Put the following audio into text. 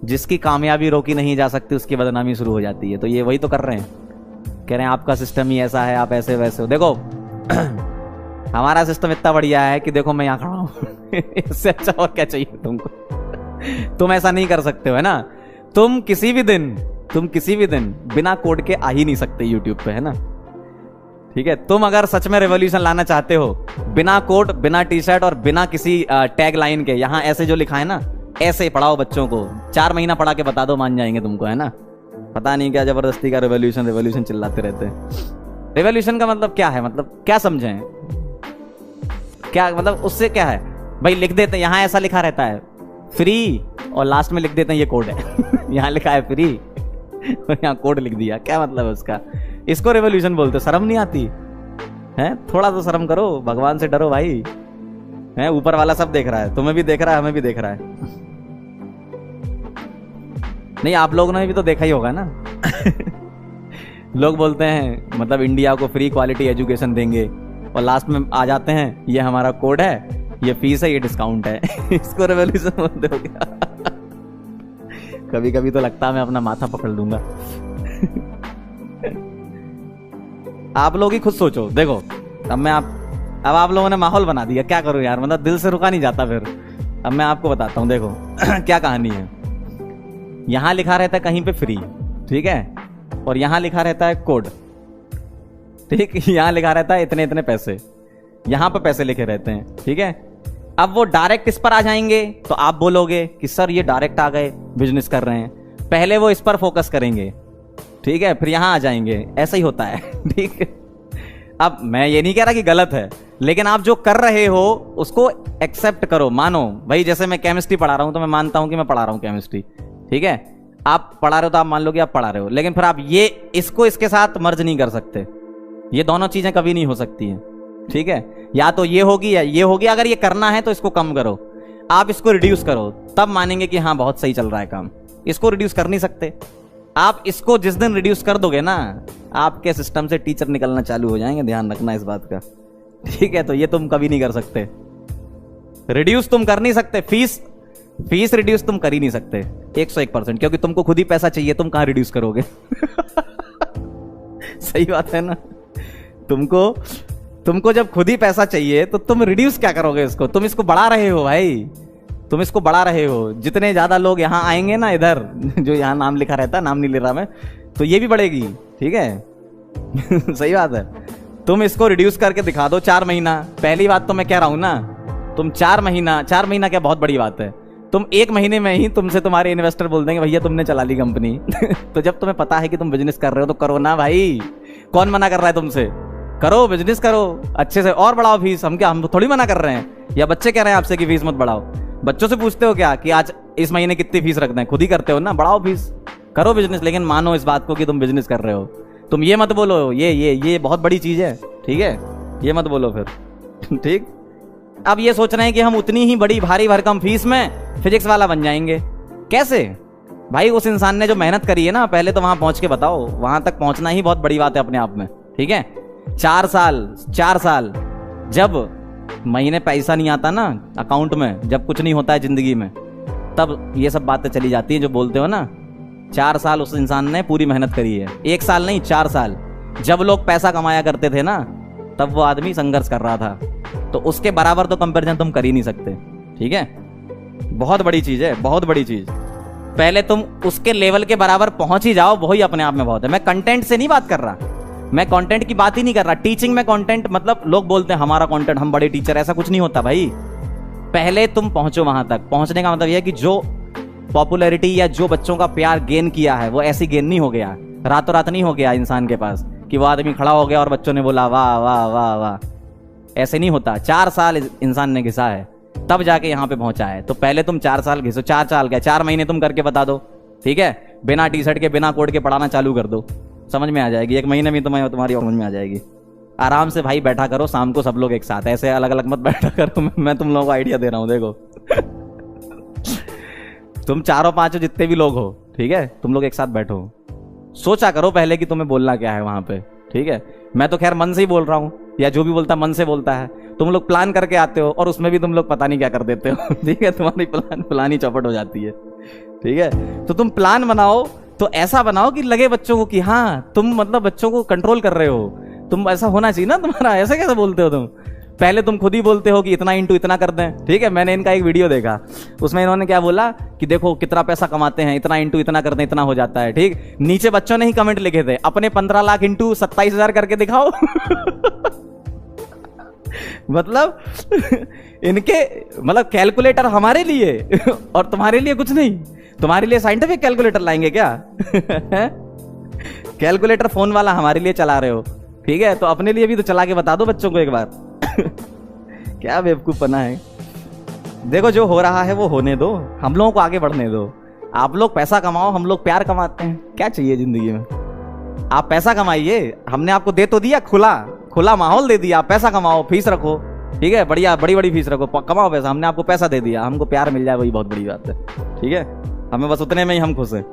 जिसकी कामयाबी रोकी नहीं जा सकती उसकी बदनामी शुरू हो जाती है। तो ये वही तो कर रहे हैं, कह रहे हैं आपका सिस्टम ही ऐसा है, आप ऐसे वैसे हो। देखो हमारा सिस्टम इतना बढ़िया है कि देखो मैं यहाँ खड़ा हूँ इससे अच्छा और क्या चाहिए तुमको। तुम ऐसा नहीं कर सकते हो, है ना। तुम किसी भी दिन बिना कोड के आ ही नहीं सकते यूट्यूब पे, है ना। ठीक है, तुम अगर सच में रेवोल्यूशन लाना चाहते हो, बिना कोड, बिना टी शर्ट और बिना किसी टैग लाइन के, यहाँ ऐसे जो लिखा है ना, ऐसे पढ़ाओ बच्चों को, 4 महीना पढ़ा के बता दो, मान जाएंगे तुमको, है ना। पता नहीं क्या जबरदस्ती का रेवोल्यूशन चिल्लाते रहते हैं। रेवोल्यूशन का मतलब क्या है, मतलब क्या समझें, क्या मतलब उससे क्या है भाई। लिख देते हैं, यहाँ ऐसा लिखा रहता है फ्री, और लास्ट में लिख देते हैं ये कोड है यहाँ लिखा है फ्री और यहाँ कोड लिख दिया, क्या मतलब है उसका। इसको रेवोल्यूशन बोलते। शर्म नहीं आती है? थोड़ा तो शर्म करो, भगवान से डरो भाई, है। ऊपर वाला सब देख रहा है, तुम्हें भी देख रहा है, हमें भी देख रहा है। नहीं, आप लोगों ने भी तो देखा ही होगा ना लोग बोलते हैं मतलब इंडिया को फ्री क्वालिटी एजुकेशन देंगे, और लास्ट में आ जाते हैं ये हमारा कोड है, ये फीस है, ये डिस्काउंट है इसको रेवोल्यूशन बोलते हो क्या कभी कभी तो लगता है मैं अपना माथा पकड़ लूंगा आप लोग ही खुद सोचो। देखो अब आप लोगों ने माहौल बना दिया, क्या करूं यार, मतलब दिल से रुका नहीं जाता फिर। अब मैं आपको बताता हूं, देखो क्या कहानी है। यहां लिखा रहता है कहीं पे फ्री, ठीक है, और यहां लिखा रहता है कोड, ठीक। यहां लिखा रहता है इतने इतने पैसे, यहां पे पैसे लिखे रहते हैं, ठीक है। अब वो डायरेक्ट इस पर आ जाएंगे तो आप बोलोगे कि सर ये डायरेक्ट आ गए, बिजनेस कर रहे हैं। पहले वो इस पर फोकस करेंगे, ठीक है, फिर यहां आ जाएंगे। ऐसा ही होता है ठीक है। अब मैं ये नहीं कह रहा कि गलत है, लेकिन आप जो कर रहे हो उसको एक्सेप्ट करो, मानो। भाई जैसे मैं केमिस्ट्री पढ़ा रहा हूं तो मैं मानता हूं कि मैं पढ़ा रहा हूं केमिस्ट्री, ठीक है। आप पढ़ा रहे हो तो आप मान लो कि आप पढ़ा रहे हो, लेकिन फिर आप ये इसको इसके साथ मर्ज नहीं कर सकते। ये दोनों चीजें कभी नहीं हो सकती हैं, ठीक है। या तो ये होगी या ये होगी। अगर ये करना है तो इसको कम करो, आप इसको रिड्यूस करो, तब मानेंगे कि हाँ बहुत सही चल रहा है काम। इसको रिड्यूस कर नहीं सकते आप। इसको जिस दिन रिड्यूस कर दोगे ना, आपके सिस्टम से टीचर निकलना चालू हो जाएंगे, ध्यान रखना इस बात का, ठीक है। तो ये तुम कभी नहीं कर सकते, रिड्यूस तुम कर नहीं सकते। फीस रिड्यूस तुम कर ही नहीं सकते 101%, क्योंकि तुमको खुद ही पैसा चाहिए, तुम कहां रिड्यूस करोगे सही बात है ना। तुमको जब खुद ही पैसा चाहिए तो तुम रिड्यूस क्या करोगे इसको। तुम इसको बढ़ा रहे हो भाई, तुम इसको बढ़ा रहे हो। जितने ज्यादा लोग यहाँ आएंगे ना, इधर जो यहाँ नाम लिखा रहता है, नाम नहीं ले रहा मैं, तो ये भी बढ़ेगी, ठीक है सही बात है। तुम इसको रिड्यूस करके दिखा दो 4 महीना। पहली बात तो मैं कह रहा हूं ना, तुम 4 महीना क्या बहुत बड़ी बात है। तुम 1 महीने में ही तुमसे तुम्हारे इन्वेस्टर बोल देंगे भैया तुमने चला ली कंपनी तो जब तुम्हें पता है कि तुम बिजनेस कर रहे हो तो करो ना भाई, कौन मना कर रहा है तुमसे। करो, बिजनेस करो अच्छे से, और बढ़ाओ फीस। हम थोड़ी मना कर रहे हैं, या बच्चे कह रहे हैं आपसे कि फीस मत बढ़ाओ। बच्चों से पूछते हो क्या कि आज इस महीने कितनी फीस रखते हैं, खुद ही करते हो ना। बढ़ाओ फीस, करो बिजनेस, लेकिन मानो इस बात को कि तुम बिजनेस कर रहे हो। तुम ये मत बोलो ये बहुत बड़ी चीज है, ठीक है, ये मत बोलो फिर ठीक। अब ये सोच रहे हैं कि हम उतनी ही बड़ी भारी भरकम फीस में फिजिक्स वाला बन जाएंगे, कैसे भाई। उस इंसान ने जो मेहनत करी है ना, पहले तो वहां पहुंच के बताओ। वहां तक पहुंचना ही बहुत बड़ी बात है अपने आप में, ठीक है। 4 साल जब महीने पैसा नहीं आता ना अकाउंट में, जब कुछ नहीं होता है जिंदगी में, तब ये सब बातें चली जाती हैं जो बोलते हो ना। 4 साल उस इंसान ने पूरी मेहनत करी है, 1 साल नहीं 4 साल। जब लोग पैसा कमाया करते थे ना, तब वो आदमी संघर्ष कर रहा था। तो उसके बराबर तो कंपैरिजन तुम कर ही नहीं सकते, ठीक है। बहुत बड़ी चीज है, बहुत बड़ी चीज। पहले तुम उसके लेवल के बराबर पहुंच ही जाओ, वही अपने आप में बहुत है। मैं कंटेंट से नहीं बात कर रहा, मैं कंटेंट की बात ही नहीं कर रहा। टीचिंग में कंटेंट, मतलब लोग बोलते हैं हमारा कंटेंट, हम बड़े टीचर, ऐसा कुछ नहीं होता भाई। पहले तुम पहुंचो वहां तक। पहुंचने का मतलब यह है कि जो पॉपुलैरिटी या जो बच्चों का प्यार गेन किया है, वो ऐसी गेन नहीं हो गया, रातों रात नहीं हो गया इंसान के पास कि वो आदमी खड़ा हो गया और बच्चों ने बोला वाह वाह वाह वाह। ऐसे नहीं होता। 4 साल इंसान ने घिसा है, तब जाके यहां पे पहुंचा है। तो पहले तुम 4 साल घिसो। 4 साल क्या, 4 महीने तुम करके बता दो, ठीक है। बिना टी शर्ट के, बिना कोड के पढ़ाना चालू कर दो, समझ में आ जाएगी। 1 महीने में तुम्हारी समझ में आ जाएगी। आराम से भाई बैठा करो शाम को सब लोग एक साथ, ऐसे अलग अलग मत बैठा करो। मैं तुम लोगों को आइडिया दे रहा हूं, देखो तुम 4-5 जितने भी लोग हो, ठीक है, तुम लोग एक साथ बैठो, सोचा करो पहले कि तुम्हें बोलना क्या है वहां पे, ठीक है। मैं तो खैर मन से ही बोल रहा हूं, या जो भी बोलता मन से बोलता है। तुम लोग प्लान करके आते हो और उसमें भी तुम लोग पता नहीं क्या कर देते हो ठीक है, तुम्हारी प्लान ही चौपट हो जाती है। ठीक है, तो तुम प्लान बनाओ तो ऐसा बनाओ कि लगे बच्चों को कि हाँ तुम मतलब बच्चों को कंट्रोल कर रहे हो। तुम ऐसा होना चाहिए ना तुम्हारा। ऐसे कैसे बोलते हो तुम? पहले तुम खुद ही बोलते हो कि इतना इंटू इतना कर दें। ठीक है, मैंने इनका एक वीडियो देखा, उसमें इन्होंने क्या बोला कि देखो कितना पैसा कमाते हैं, इतना इंटू इतना कर दें इतना हो जाता है। ठीक, नीचे बच्चों ने ही कमेंट लिखे थे अपने 15 लाख इंटू 27,000 करके दिखाओ। मतलब इनके मतलब कैलकुलेटर हमारे लिए और तुम्हारे लिए कुछ नहीं। तुम्हारे लिए साइंटिफिक कैलकुलेटर लाएंगे क्या? कैलकुलेटर फोन वाला हमारे लिए चला रहे हो। ठीक है, तो अपने लिए भी तो चला के बता दो बच्चों को एक बार। क्या बेवकूफपना है। देखो जो हो रहा है वो होने दो, हम लोगों को आगे बढ़ने दो। आप लोग पैसा कमाओ, हम लोग प्यार कमाते हैं। क्या चाहिए जिंदगी में? आप पैसा कमाइए, हमने आपको दे तो दिया, खुला खुला माहौल दे दिया। आप पैसा कमाओ, फीस रखो। ठीक है, बढ़िया बड़ी बड़ी फीस रखो, कमाओ पैसा। हमने आपको पैसा दे दिया, हमको प्यार मिल जाए वही बहुत बड़ी बात है। ठीक है, हमें बस उतने में ही हम खुश हैं।